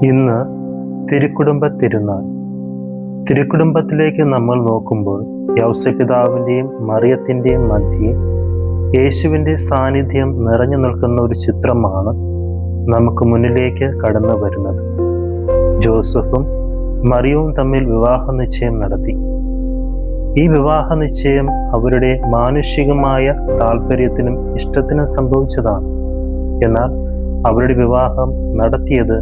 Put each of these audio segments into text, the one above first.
ഇന്ന് തിരുക്കുടുംബ തിരുനാൾ. തിരുക്കുടുംബത്തിലേക്ക് നമ്മൾ നോക്കുമ്പോൾ യൗസപിതാവിൻ്റെയും മറിയത്തിൻ്റെയും മധ്യേ യേശുവിൻ്റെ സാന്നിധ്യം നിറഞ്ഞു നിൽക്കുന്ന ഒരു ചിത്രമാണ് നമുക്ക് മുന്നിലേക്ക് കടന്നു വരുന്നത്. ജോസഫും മറിയവും തമ്മിൽ വിവാഹ നിശ്ചയം നടത്തി. ഈ വിവാഹ നിശ്ചയം അവരുടെ മാനുഷികമായ താല്പര്യത്തിനും ഇഷ്ടത്തിനും സംഭവിച്ചതാണ്. എന്നാൽ അവരുടെ വിവാഹം നടത്തിയത്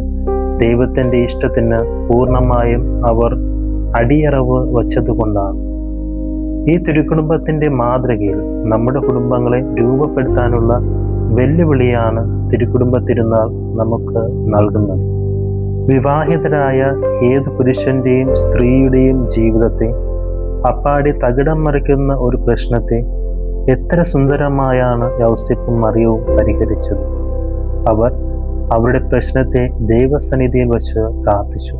ദൈവത്തിൻ്റെ ഇഷ്ടത്തിന് പൂർണ്ണമായും അവർ അടിയറവ് വച്ചതുകൊണ്ടാണ്. ഈ തിരുക്കുടുംബത്തിൻ്റെ മാതൃകയിൽ നമ്മുടെ കുടുംബങ്ങളെ രൂപപ്പെടുത്താനുള്ള വെല്ലുവിളിയാണ് തിരുക്കുടുംബ തിരുനാൾ നമുക്ക് നൽകുന്നത്. വിവാഹിതരായ ഏത് പുരുഷൻ്റെയും സ്ത്രീയുടെയും ജീവിതത്തെ അപ്പാടി തകിടം മറിക്കുന്ന ഒരു പ്രശ്നത്തെ എത്ര സുന്ദരമായാണ് യൗസേപ്പും മറിയവും പരിഹരിച്ചത്. അവർ അവരുടെ പ്രശ്നത്തെ ദൈവസന്നിധിയിൽ വച്ച് പ്രാർത്ഥിച്ചു.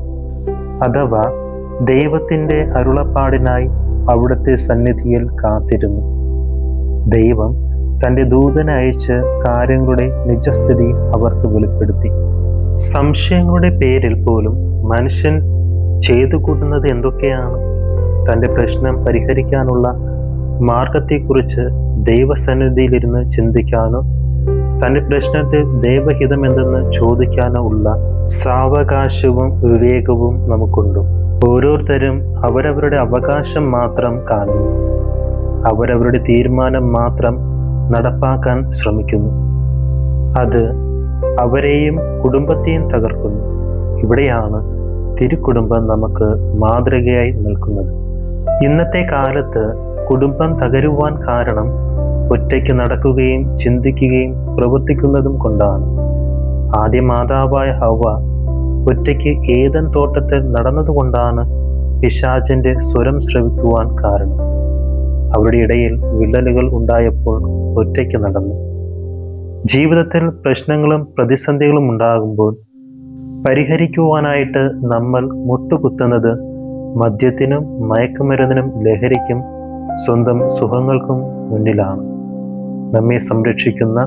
അഥവാ ദൈവത്തിൻ്റെ അരുളപ്പാടിനായി അവിടുത്തെ സന്നിധിയിൽ കാത്തിരുന്നു. ദൈവം തൻ്റെ ദൂതനെ അയച്ച് കാര്യങ്ങളുടെ നിജസ്ഥിതി അവർക്ക് വെളിപ്പെടുത്തി. സംശയങ്ങളുടെ പേരിൽ പോലും മനുഷ്യൻ ചെയ്തു കൂട്ടുന്നത് എന്തൊക്കെയാണ്? തൻ്റെ പ്രശ്നം പരിഹരിക്കാനുള്ള മാർഗത്തെക്കുറിച്ച് ദൈവസന്നിധിയിലിരുന്ന് ചിന്തിക്കാനോ തൻ്റെ പ്രശ്നത്തിൽ ദൈവഹിതം എന്തെന്ന് ചോദിക്കാനോ ഉള്ള സാവകാശവും വിവേകവും നമുക്കുണ്ട്. ഓരോരുത്തരും അവരവരുടെ അവകാശം മാത്രം കാണുന്നു. അവരവരുടെ തീരുമാനം മാത്രം നടപ്പാക്കാൻ ശ്രമിക്കുന്നു. അത് അവരെയും കുടുംബത്തെയും തകർക്കുന്നു. ഇവിടെയാണ് തിരുക്കുടുംബം നമുക്ക് മാതൃകയായി നിൽക്കുന്നത്. ഇന്നത്തെ കാലത്ത് കുടുംബം തകരുവാൻ കാരണം ഒറ്റയ്ക്ക് നടക്കുകയും ചിന്തിക്കുകയും പ്രവർത്തിക്കുന്നതും കൊണ്ടാണ്. ആദ്യ മാതാവായ ഹവ്വ ഒറ്റയ്ക്ക് ഏദൻ തോട്ടത്തിൽ നടന്നതുകൊണ്ടാണ് പിശാചിന്റെ സ്വരം ശ്രവിക്കുവാൻ കാരണം. അവരുടെ ഇടയിൽ വിള്ളലുകൾ ഉണ്ടായപ്പോൾ ഒറ്റയ്ക്ക് നടന്നു. ജീവിതത്തിൽ പ്രശ്നങ്ങളും പ്രതിസന്ധികളും ഉണ്ടാകുമ്പോൾ പരിഹരിക്കുവാനായിട്ട് നമ്മൾ മുട്ടുകുത്തുന്നത് മദ്യത്തിനും മയക്കുമരുന്നിനും ലഹരിക്കും സ്വന്തം സുഖങ്ങൾക്കും മുന്നിലാണ്. നമ്മെ സംരക്ഷിക്കുന്ന,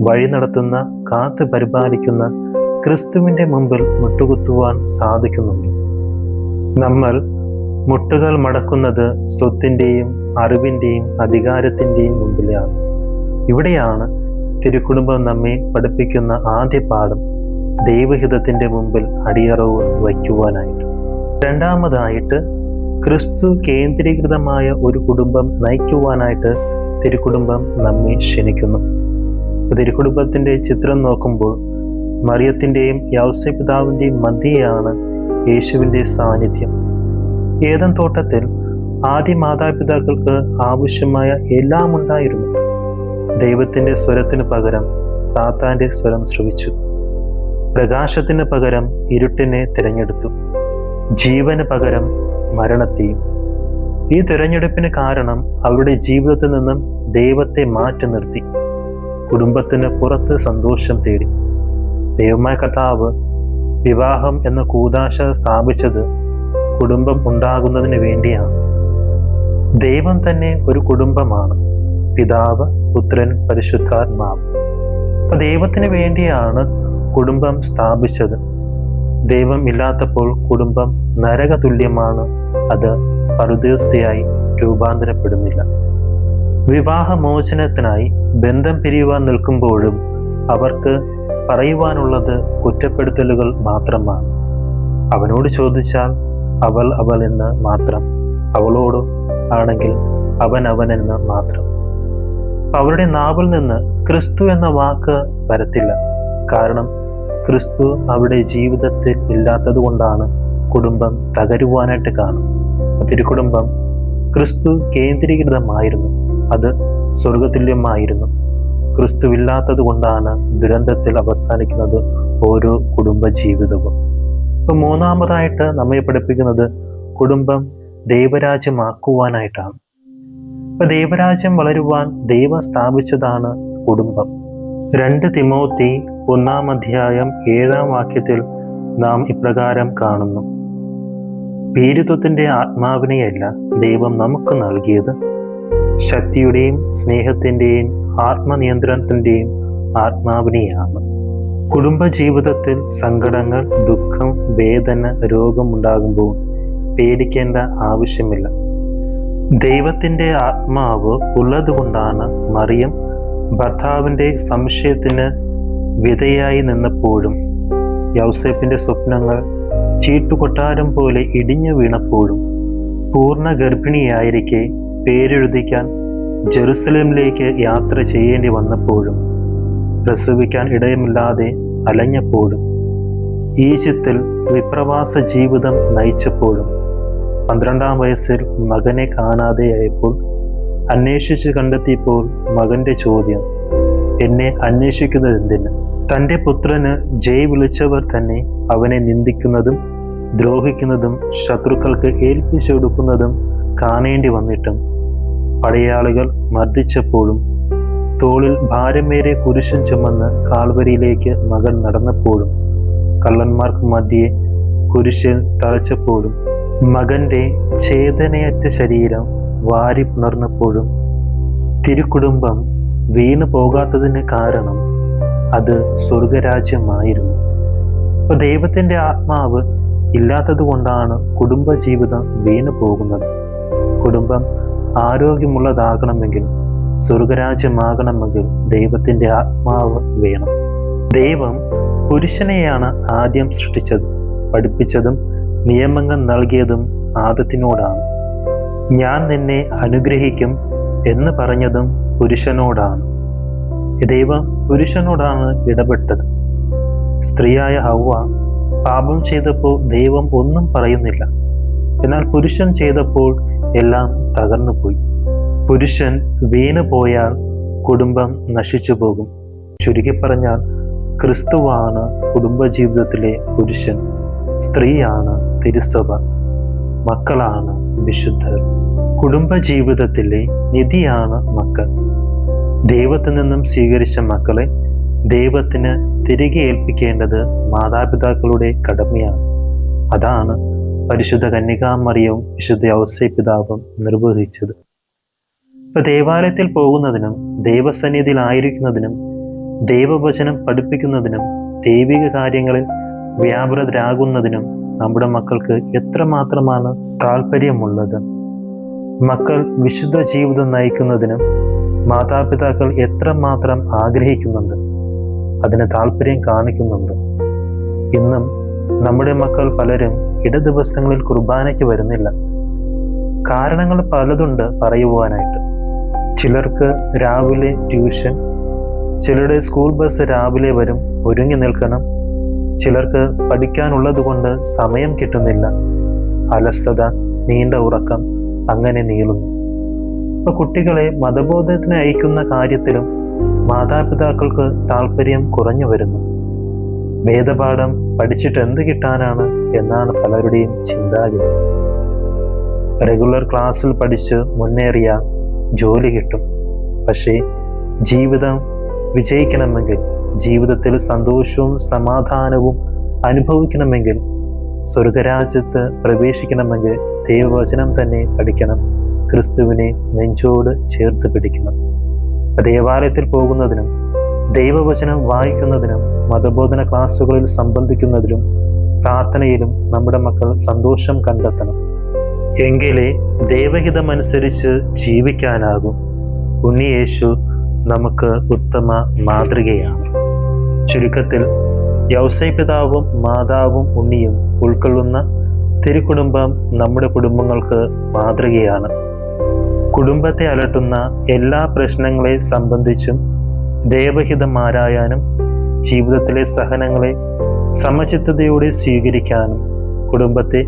വഴി നടത്തുന്ന, കാത്തു പരിപാലിക്കുന്ന ക്രിസ്തുവിൻ്റെ മുമ്പിൽ മുട്ടുകുത്തുവാൻ സാധിക്കുന്നുണ്ട്. നമ്മൾ മുട്ടുകൾ മടക്കുന്നത് സ്വത്തിൻ്റെയും അറിവിൻ്റെയും അധികാരത്തിൻ്റെയും മുമ്പിലാണ്. ഇവിടെയാണ് തിരുക്കുടുംബം നമ്മെ പഠിപ്പിക്കുന്ന ആദ്യ പാഠം ദൈവഹിതത്തിൻ്റെ മുമ്പിൽ അടിയറവ് വയ്ക്കുവാനായിട്ട്. രണ്ടാമതായിട്ട് ക്രിസ്തു കേന്ദ്രീകൃതമായ ഒരു കുടുംബം നയിക്കുവാനായിട്ട് തിരുക്കുടുംബം നമ്മെ ക്ഷണിക്കുന്നു. തിരുക്കുടുംബത്തിൻ്റെ ചിത്രം നോക്കുമ്പോൾ മറിയത്തിൻ്റെയും യൗസേപ്പിതാവിൻ്റെയും മധ്യയാണ് യേശുവിൻ്റെ സാന്നിധ്യം. ഏദൻ തോട്ടത്തിൽ ആദ്യ മാതാപിതാക്കൾക്ക് ആവശ്യമായ എല്ലാം ഉണ്ടായിരുന്നു. ദൈവത്തിൻ്റെ സ്വരത്തിന് പകരം സാത്താൻ്റെ സ്വരം ശ്രവിച്ചു. പ്രകാശത്തിന് പകരം ഇരുട്ടിനെ തിരഞ്ഞെടുത്തു. ജീവന് പകരം മരണത്തെയും. ഈ തിരഞ്ഞെടുപ്പിന് കാരണം അവരുടെ ജീവിതത്തിൽ നിന്നും ദൈവത്തെ മാറ്റി നിർത്തി കുടുംബത്തിന് പുറത്ത് സന്തോഷം തേടി. ദൈവമായ കർത്താവ് വിവാഹം എന്ന കൂദാശ സ്ഥാപിച്ചത് കുടുംബം ഉണ്ടാകുന്നതിന് വേണ്ടിയാണ്. ദൈവം തന്നെ ഒരു കുടുംബമാണ്. പിതാവ്, പുത്രൻ, പരിശുദ്ധാത്മാവ്. ദൈവത്തിന് വേണ്ടിയാണ് കുടുംബം സ്ഥാപിച്ചത്. ദൈവം ഇല്ലാത്തപ്പോൾ കുടുംബം നരകതുല്യമാണ്. അത് പറുദീസയായി രൂപാന്തരപ്പെടുന്നില്ല. വിവാഹമോചനത്തിനായി ബന്ധം പിരിയുവാൻ നിൽക്കുമ്പോഴും അവർക്ക് പറയുവാനുള്ളത് കുറ്റപ്പെടുത്തലുകൾ മാത്രമാണ്. അവനോട് ചോദിച്ചാൽ അവൾ അവൾ എന്ന് മാത്രം, അവളോട് ആണെങ്കിൽ അവൻ എന്ന് മാത്രം. അവരുടെ നാവിൽ നിന്ന് ക്രിസ്തു എന്ന വാക്ക് വരത്തില്ല. കാരണം ക്രിസ്തു അവരുടെ ജീവിതത്തിൽ ഇല്ലാത്തത് കൊണ്ടാണ് കുടുംബം തകരുവാനായിട്ട് കാണും. തിരുക്കുടുംബം ക്രിസ്തു കേന്ദ്രീകൃതമായിരുന്നു. അത് സ്വർഗതുല്യമായിരുന്നു. ക്രിസ്തുവില്ലാത്തത് കൊണ്ടാണ് ദുരന്തത്തിൽ അവസാനിക്കുന്നത് ഓരോ കുടുംബ ജീവിതവും. ഇപ്പം മൂന്നാമതായിട്ട് നമ്മെ പഠിപ്പിക്കുന്നത് കുടുംബം ദൈവരാജ്യമാക്കുവാനായിട്ടാണ്. ഇപ്പം ദൈവരാജ്യം വളരുവാൻ ദൈവം സ്ഥാപിച്ചതാണ് കുടുംബം. 2 തിമോത്തി 1-ാം അധ്യായം 7-ാം വാക്യത്തിൽ നാം ഇപ്രകാരം കാണുന്നു: ഭീരുത്വത്തിൻ്റെ ആത്മാവിനെയല്ല ദൈവം നമുക്ക് നൽകിയത്, ശക്തിയുടെയും സ്നേഹത്തിൻ്റെയും ആത്മനിയന്ത്രണത്തിൻ്റെയും ആത്മാവിനെയാണ്. കുടുംബജീവിതത്തിൽ സങ്കടങ്ങൾ, ദുഃഖം, വേദന, രോഗമുണ്ടാകുമ്പോൾ പേടിക്കേണ്ട ആവശ്യമില്ല. ദൈവത്തിൻ്റെ ആത്മാവ് ഉള്ളതുകൊണ്ടാണ് മറിയം ഭർത്താവിൻ്റെ സംശയത്തിന് വിധേയായി നിന്നപ്പോഴും യൗസേപ്പിൻ്റെ സ്വപ്നങ്ങൾ ചീട്ടുകൊട്ടാരം പോലെ ഇടിഞ്ഞു വീണപ്പോഴും പൂർണ്ണ ഗർഭിണിയായിരിക്കെ പേരെഴുതിക്കാൻ ജെറുസലേമിലേക്ക് യാത്ര ചെയ്യേണ്ടി വന്നപ്പോഴും പ്രസവിക്കാൻ ഇടയമില്ലാതെ അലഞ്ഞപ്പോഴും ഈജിപ്തിൽ വിപ്രവാസ ജീവിതം നയിച്ചപ്പോഴും 12-ാം വയസ്സിൽ മകനെ കാണാതെയായപ്പോൾ അന്വേഷിച്ച് കണ്ടെത്തിയപ്പോൾ മകൻ്റെ ചോദ്യം, എന്നെ അന്വേഷിക്കുന്നത് എന്തിന്? തൻ്റെ പുത്രന് ജയ് വിളിച്ചവർ തന്നെ അവനെ നിന്ദിക്കുന്നതും ദ്രോഹിക്കുന്നതും ശത്രുക്കൾക്ക് ഏൽപ്പിച്ചു കൊടുക്കുന്നതും കാണേണ്ടി വന്നിട്ടും പടയാളികൾ മർദ്ദിച്ചപ്പോഴും തോളിൽ ഭാരമേറെ കുരിശും ചുമന്ന് കാൽവരിയിലേക്ക് മകൻ നടന്നപ്പോഴും കള്ളന്മാർക്ക് മധ്യേ കുരിശിൽ തളച്ചപ്പോഴും മകൻ്റെ ചേതനയറ്റ ശരീരം വാരി പുണർന്നപ്പോഴും തിരുക്കുടുംബം വീണു പോകാത്തതിന് കാരണം അത് സ്വർഗരാജ്യമായിരുന്നു. അപ്പോൾ ദൈവത്തിൻ്റെ ആത്മാവ് ഇല്ലാത്തത് കൊണ്ടാണ് കുടുംബജീവിതം വീണു പോകുന്നത്. കുടുംബം ആരോഗ്യമുള്ളതാകണമെങ്കിൽ, സ്വർഗരാജ്യമാകണമെങ്കിൽ ദൈവത്തിൻ്റെ ആത്മാവ് വേണം. ദൈവം പുരുഷനെയാണ് ആദ്യം സൃഷ്ടിച്ചത്, പഠിപ്പിച്ചതും നിയമങ്ങൾ നൽകിയതും ആദത്തിനോടാണ്. ഞാൻ നിന്നെ അനുഗ്രഹിക്കും എന്ന് പറഞ്ഞതും പുരുഷനോടാണ്. ദൈവം പുരുഷനോടാണ് ഇടപെട്ടത്. സ്ത്രീയായ ഹവ്വ പാപം ചെയ്തപ്പോൾ ദൈവം ഒന്നും പറയുന്നില്ല. എന്നാൽ പുരുഷൻ ചെയ്തപ്പോൾ എല്ലാം തകർന്നുപോയി. പുരുഷൻ വീണു പോയാൽ കുടുംബം നശിച്ചു പോകും. ചുരുക്കി പറഞ്ഞാൽ ക്രിസ്തുവാണ് കുടുംബജീവിതത്തിലെ പുരുഷൻ, സ്ത്രീയാണ് തിരുസഭ, മക്കളാണ് വിശുദ്ധർ. കുടുംബജീവിതത്തിലെ നിധിയാണ് മക്കൾ. ദൈവത്തിൽ നിന്നും സ്വീകരിച്ച മക്കളെ ദൈവത്തിന് തിരികെ ഏൽപ്പിക്കേണ്ടത് മാതാപിതാക്കളുടെ കടമയാണ്. അതാണ് പരിശുദ്ധ കന്യകാമറിയവും വിശുദ്ധ ഔസേപ്പ് പിതാവും നിർവഹിച്ചത്. ഇപ്പൊ ദേവാലയത്തിൽ പോകുന്നതിനും ദൈവസന്നിധിയിലായിരിക്കുന്നതിനും ദൈവവചനം പഠിപ്പിക്കുന്നതിനും ദൈവിക കാര്യങ്ങളിൽ വ്യാപൃതരാകുന്നതിനും നമ്മുടെ മക്കൾക്ക് എത്രമാത്രമാണ് താല്പര്യമുള്ളത്. മക്കൾ വിശുദ്ധ ജീവിതം നയിക്കുന്നതിനും മാതാപിതാക്കൾ എത്രമാത്രം ആഗ്രഹിക്കുന്നുണ്ട്, അതിന് താല്പര്യം കാണിക്കുന്നുണ്ട്. ഇന്നും നമ്മുടെ മക്കൾ പലരും ദിവസങ്ങളിൽ കുർബാനയ്ക്ക് വരുന്നില്ല. കാരണങ്ങൾ പലതുണ്ട് പറയുവാനായിട്ട്. ചിലർക്ക് രാവിലെ ട്യൂഷൻ, ചിലരുടെ സ്കൂൾ ബസ് രാവിലെ വരും, ഒരുങ്ങി നിൽക്കണം. ചിലർക്ക് പഠിക്കാനുള്ളത് കൊണ്ട് സമയം കിട്ടുന്നില്ല, അലസത, നീണ്ട ഉറക്കം, അങ്ങനെ നീളുന്നു. ഇപ്പൊ കുട്ടികളെ മതബോധത്തിന് അയക്കുന്ന കാര്യത്തിലും മാതാപിതാക്കൾക്ക് താല്പര്യം കുറഞ്ഞു വരുന്നു. വേദപാഠം പഠിച്ചിട്ട് എന്ത് കിട്ടാനാണ് എന്നാണ് പലരുടെയും ചിന്താഗതി. റെഗുലർ ക്ലാസ്സിൽ പഠിച്ച് മുന്നേറിയ ജോലി കിട്ടും. പക്ഷേ ജീവിതം വിജയിക്കണമെങ്കിൽ, ജീവിതത്തിൽ സന്തോഷവും സമാധാനവും അനുഭവിക്കണമെങ്കിൽ, സ്വർഗരാജ്യത്ത് പ്രവേശിക്കണമെങ്കിൽ ദൈവവചനം തന്നെ പഠിക്കണം. ക്രിസ്തുവിനെ നെഞ്ചോട് ചേർത്ത് പിടിക്കണം. ദേവാലയത്തിൽ പോകുന്നതിനും ദൈവവചനം വായിക്കുന്നതിനും മതബോധന ക്ലാസ്സുകളിൽ സംബന്ധിക്കുന്നതിലും പ്രാർത്ഥനയിലും നമ്മുടെ മക്കൾ സന്തോഷം കണ്ടെത്തണം. എങ്കിലേ ദൈവഹിതമനുസരിച്ച് ജീവിക്കാനാകും. ഉണ്ണിയേശു നമുക്ക് ഉത്തമ മാതൃകയാണ്. ചുരുക്കത്തിൽ യൗസേപ്പ് പിതാവും മാതാവും ഉണ്ണിയും ഉൾക്കൊള്ളുന്ന തിരുക്കുടുംബം നമ്മുടെ കുടുംബങ്ങൾക്ക് മാതൃകയാണ്. കുടുംബത്തെ അലട്ടുന്ന എല്ലാ പ്രശ്നങ്ങളെ സംബന്ധിച്ചും ദൈവഹിതം ആരായാനും ജീവിതത്തിലെ സഹനങ്ങളെ സമചിത്തതയോടെ സ്വീകരിക്കാനും കുടുംബത്തെ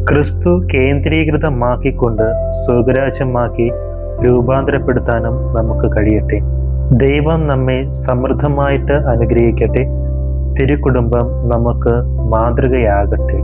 ക്രിസ്തു കേന്ദ്രീകൃതമാക്കിക്കൊണ്ട് സ്വർഗരാജ്യമാക്കി രൂപാന്തരപ്പെടുത്താനും നമുക്ക് കഴിയട്ടെ. ദൈവം നമ്മെ സമൃദ്ധമായിട്ട് അനുഗ്രഹിക്കട്ടെ. തിരുക്കുടുംബം നമുക്ക് മാതൃകയാകട്ടെ.